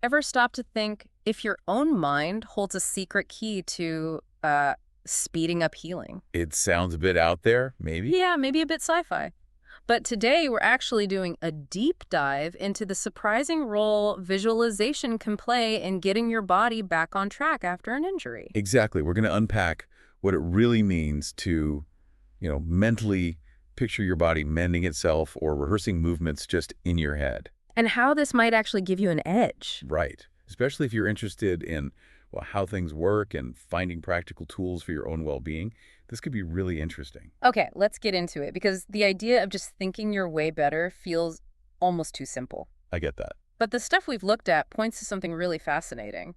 Ever stop to think if your own mind holds a secret key to speeding up healing? It sounds a bit out there, maybe? Yeah, maybe a bit sci-fi. But today we're actually doing a deep dive into the surprising role visualization can play in getting your body back on track after an injury. Exactly. We're going to unpack what it really means to, mentally picture your body mending itself or rehearsing movements just in your head. And how this might actually give you an edge. Right. Especially if you're interested in, well, how things work and finding practical tools for your own well-being. This could be really interesting. Okay, let's get into it because the idea of just thinking your way better feels almost too simple. I get that. But the stuff we've looked at points to something really fascinating.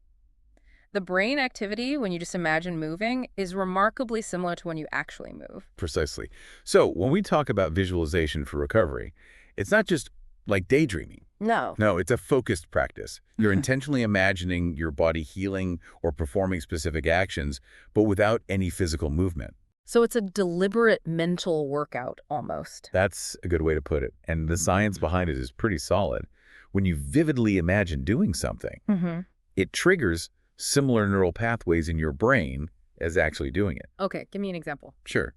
The brain activity, when you just imagine moving, is remarkably similar to when you actually move. Precisely. So when we talk about visualization for recovery, it's not just like daydreaming. No. No, it's a focused practice. You're intentionally imagining your body healing or performing specific actions, but without any physical movement. So it's a deliberate mental workout almost. That's a good way to put it. And the science behind it is pretty solid. When you vividly imagine doing something, it triggers similar neural pathways in your brain as actually doing it. Okay, give me an example. Sure.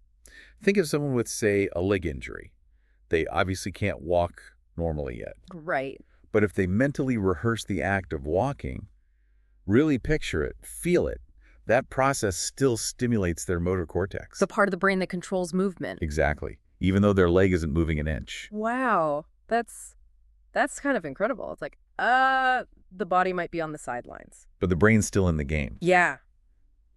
Think of someone with, say, a leg injury. They obviously can't walk normally yet. Right. But if they mentally rehearse the act of walking, really picture it, feel it, that process still stimulates their motor cortex. The part of the brain that controls movement. Exactly. Even though their leg isn't moving an inch. Wow. That's kind of incredible. It's like, the body might be on the sidelines. But the brain's still in the game. Yeah.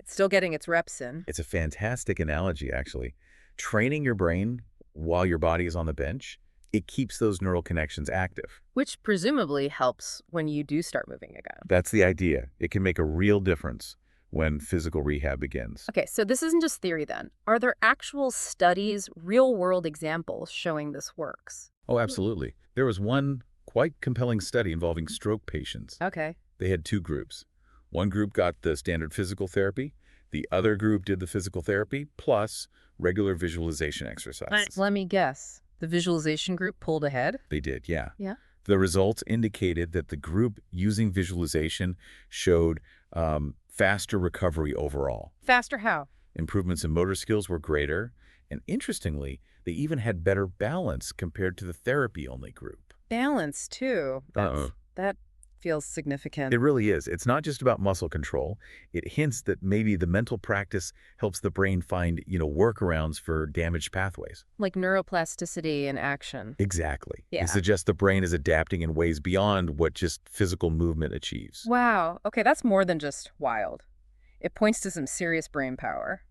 It's still getting its reps in. It's a fantastic analogy, actually. Training your brain while your body is on the bench, it keeps those neural connections active. Which presumably helps when you do start moving again. That's the idea. It can make a real difference when physical rehab begins. Okay, so this isn't just theory then. Are there actual studies, real-world examples showing this works? Oh, absolutely. There was one quite compelling study involving stroke patients. Okay. They had two groups. One group got the standard physical therapy. The other group did the physical therapy plus regular visualization exercises. Let me guess. The visualization group pulled ahead? They did, yeah. Yeah. The results indicated that the group using visualization showed faster recovery overall. Faster how? Improvements in motor skills were greater, and interestingly, they even had better balance compared to the therapy-only group. Balance, too. That feels significant. It really is. It's not just about muscle control. It hints that maybe the mental practice helps the brain find, workarounds for damaged pathways. Like neuroplasticity in action. Exactly. Yeah. It suggests the brain is adapting in ways beyond what just physical movement achieves. Wow. Okay, that's more than just wild. It points to some serious brain power.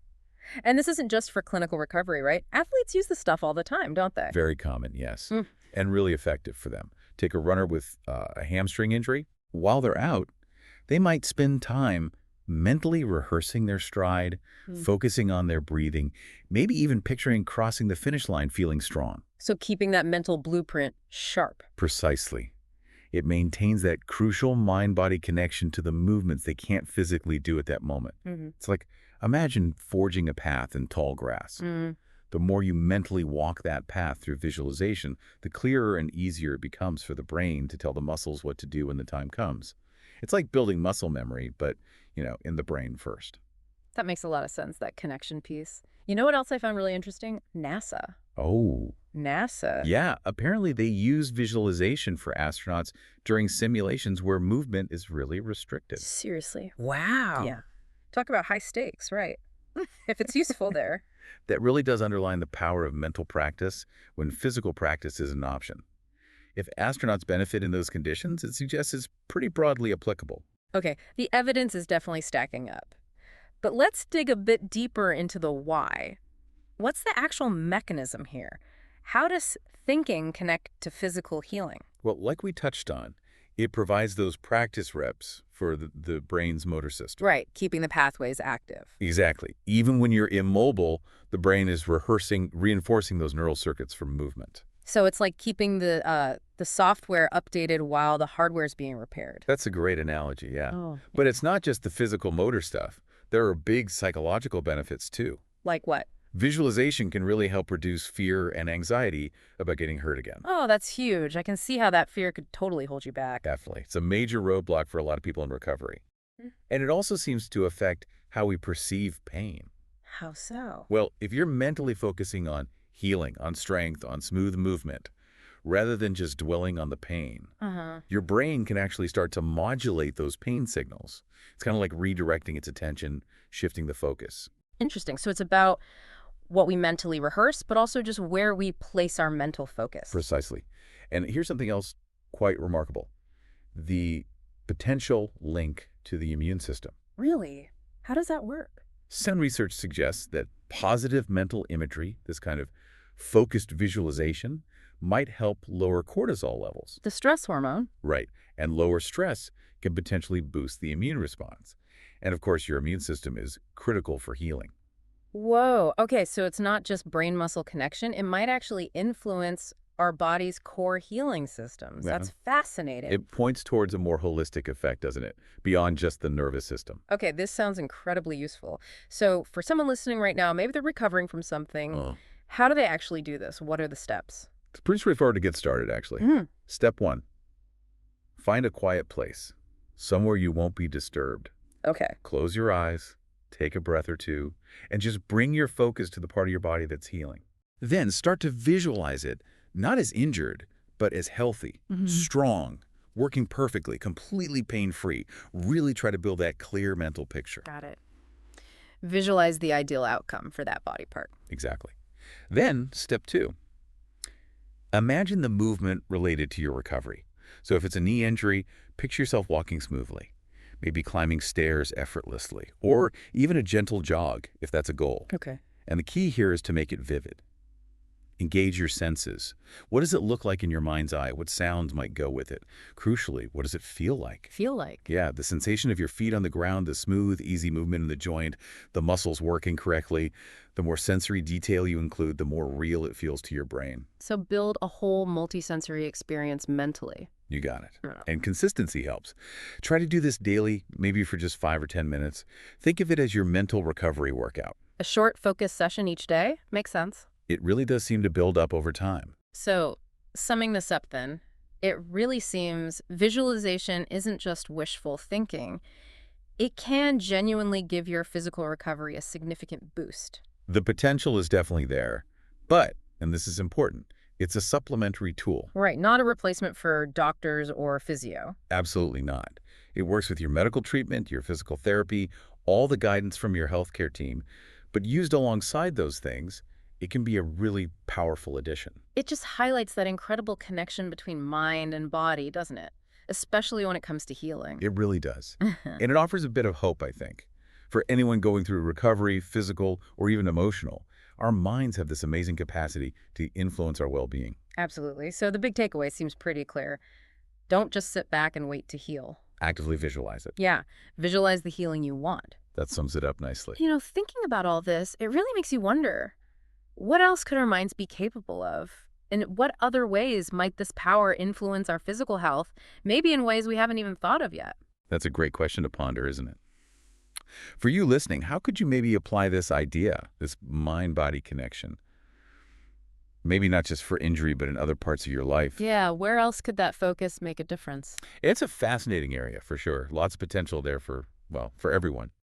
And this isn't just for clinical recovery, right? Athletes use this stuff all the time, don't they? Very common, yes. Mm. And really effective for them. Take a runner with a hamstring injury. While they're out, they might spend time mentally rehearsing their stride, focusing on their breathing, maybe even picturing crossing the finish line feeling strong. So keeping that mental blueprint sharp. Precisely. It maintains that crucial mind-body connection to the movements they can't physically do at that moment. It's like, imagine forging a path in tall grass. The more you mentally walk that path through visualization, the clearer and easier it becomes for the brain to tell the muscles what to do when the time comes. It's like building muscle memory, but, in the brain first. That makes a lot of sense, that connection piece. You know what else I found really interesting? NASA. Oh. NASA? Yeah, apparently they use visualization for astronauts during simulations where movement is really restricted. Seriously? Wow. Yeah. Talk about high stakes, right? If it's useful there. That really does underline the power of mental practice when physical practice is an option. If astronauts benefit in those conditions, it suggests it's pretty broadly applicable. Okay, the evidence is definitely stacking up. But let's dig a bit deeper into the why. What's the actual mechanism here? How does thinking connect to physical healing? Well, like we touched on, it provides those practice reps for the brain's motor system. Right, keeping the pathways active. Exactly. Even when you're immobile, the brain is reinforcing those neural circuits for movement. So it's like keeping the software updated while the hardware is being repaired. That's a great analogy, yeah. Oh. But it's not just the physical motor stuff. There are big psychological benefits, too. Like what? Visualization can really help reduce fear and anxiety about getting hurt again. Oh, that's huge. I can see how that fear could totally hold you back. Definitely. It's a major roadblock for a lot of people in recovery. And it also seems to affect how we perceive pain. How so? Well, if you're mentally focusing on healing, on strength, on smooth movement, rather than just dwelling on the pain, your brain can actually start to modulate those pain signals. It's kind of like redirecting its attention, shifting the focus. Interesting. So it's about what we mentally rehearse, but also just where we place our mental focus. Precisely. And here's something else quite remarkable. The potential link to the immune system. Really? How does that work? Some research suggests that positive mental imagery, this kind of focused visualization, might help lower cortisol levels. The stress hormone? Right. And lower stress can potentially boost the immune response. And of course, your immune system is critical for healing. Whoa. Okay, so it's not just brain-muscle connection. It might actually influence our body's core healing systems. Yeah. That's fascinating. It points towards a more holistic effect, doesn't it? Beyond just the nervous system. Okay, this sounds incredibly useful. So for someone listening right now, maybe they're recovering from something. How do they actually do this? What are the steps? It's pretty straightforward to get started, actually. Step 1, find a quiet place, somewhere you won't be disturbed. Okay. Close your eyes, take a breath or two, and just bring your focus to the part of your body that's healing. Then start to visualize it, not as injured, but as healthy, strong, working perfectly, completely pain-free. Really try to build that clear mental picture. Got it. Visualize the ideal outcome for that body part. Exactly. Then, step 2, imagine the movement related to your recovery. So if it's a knee injury, picture yourself walking smoothly, maybe climbing stairs effortlessly, or even a gentle jog if that's a goal. Okay. And the key here is to make it vivid. Engage your senses. What does it look like in your mind's eye? What sounds might go with it? Crucially, what does it feel like? Feel like? Yeah, the sensation of your feet on the ground, the smooth, easy movement in the joint, the muscles working correctly. The more sensory detail you include, the more real it feels to your brain. So build a whole multisensory experience mentally. You got it. And consistency helps. Try to do this daily, maybe for just 5 or 10 minutes. Think of it as your mental recovery workout. A short, focused session each day? Makes sense. It really does seem to build up over time. So, summing this up then, it really seems visualization isn't just wishful thinking. It can genuinely give your physical recovery a significant boost. The potential is definitely there, but, and this is important, it's a supplementary tool. Right, not a replacement for doctors or physio. Absolutely not. It works with your medical treatment, your physical therapy, all the guidance from your healthcare team, but used alongside those things, it can be a really powerful addition. It just highlights that incredible connection between mind and body, doesn't it? Especially when it comes to healing. It really does. And it offers a bit of hope, I think. For anyone going through recovery, physical, or even emotional, our minds have this amazing capacity to influence our well-being. Absolutely. So the big takeaway seems pretty clear. Don't just sit back and wait to heal. Actively visualize it. Yeah, visualize the healing you want. That sums it up nicely. You know, thinking about all this, it really makes you wonder, what else could our minds be capable of? And what other ways might this power influence our physical health, maybe in ways we haven't even thought of yet? That's a great question to ponder, isn't it? For you listening, how could you maybe apply this idea, this mind-body connection? Maybe not just for injury, but in other parts of your life. Yeah, where else could that focus make a difference? It's a fascinating area, for sure. Lots of potential there for, well, for everyone.